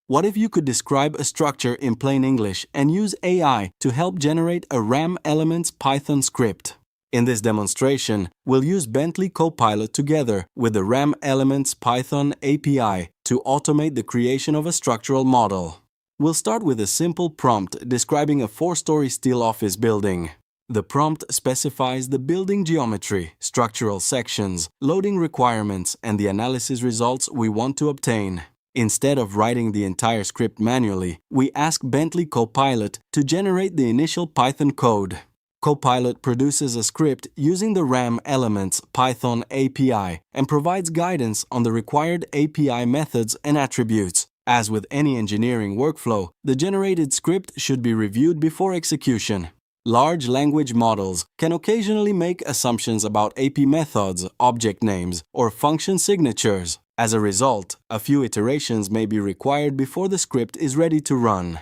What if you could describe a structure in plain English and use AI to help generate a RAM Elements Python script? In this demonstration, we'll use Bentley Copilot together with the RAM Elements Python API to automate the creation of a structural model. We'll start with a simple prompt describing a 4-story steel office building. The prompt specifies the building geometry, structural sections, loading requirements, and the analysis results we want to obtain. Instead of writing the entire script manually, we ask Bentley Copilot to generate the initial Python code. Copilot produces a script using the RAM Elements Python API and provides guidance on the required API methods and attributes. As with any engineering workflow, the generated script should be reviewed before execution. Large language models can occasionally make assumptions about AP methods, object names, or function signatures. As a result, a few iterations may be required before the script is ready to run.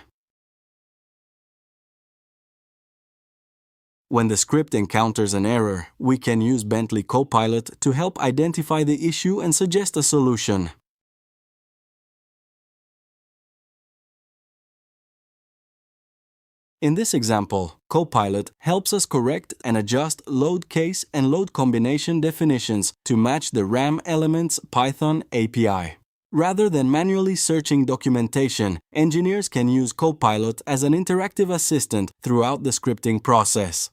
When the script encounters an error, we can use Bentley Copilot to help identify the issue and suggest a solution. In this example, Copilot helps us correct and adjust load case and load combination definitions to match the RAM Elements Python API. Rather than manually searching documentation, engineers can use Copilot as an interactive assistant throughout the scripting process.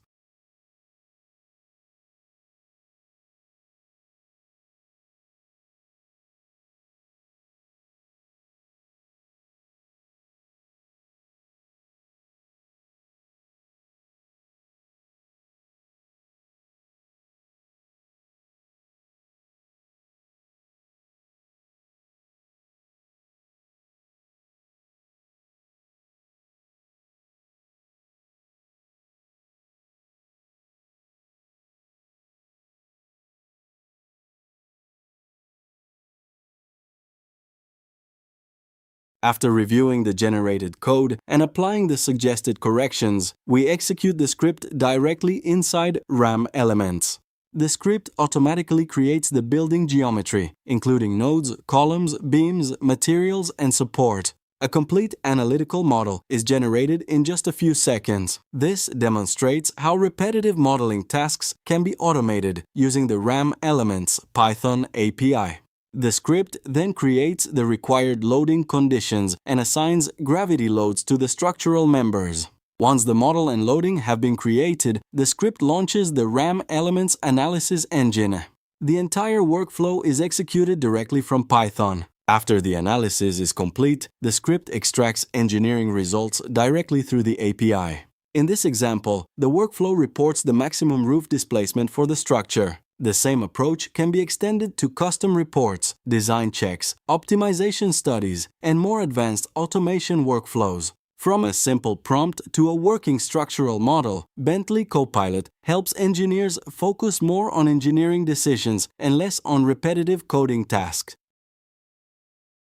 After reviewing the generated code and applying the suggested corrections, we execute the script directly inside RAM Elements. The script automatically creates the building geometry, including nodes, columns, beams, materials, and support. A complete analytical model is generated in just a few seconds. This demonstrates how repetitive modeling tasks can be automated using the RAM Elements Python API. The script then creates the required loading conditions and assigns gravity loads to the structural members. Once the model and loading have been created, the script launches the RAM Elements Analysis Engine. The entire workflow is executed directly from Python. After the analysis is complete, the script extracts engineering results directly through the API. In this example, the workflow reports the maximum roof displacement for the structure. The same approach can be extended to custom reports, design checks, optimization studies, and more advanced automation workflows. From a simple prompt to a working structural model, Bentley Copilot helps engineers focus more on engineering decisions and less on repetitive coding tasks.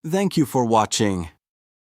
Thank you for watching.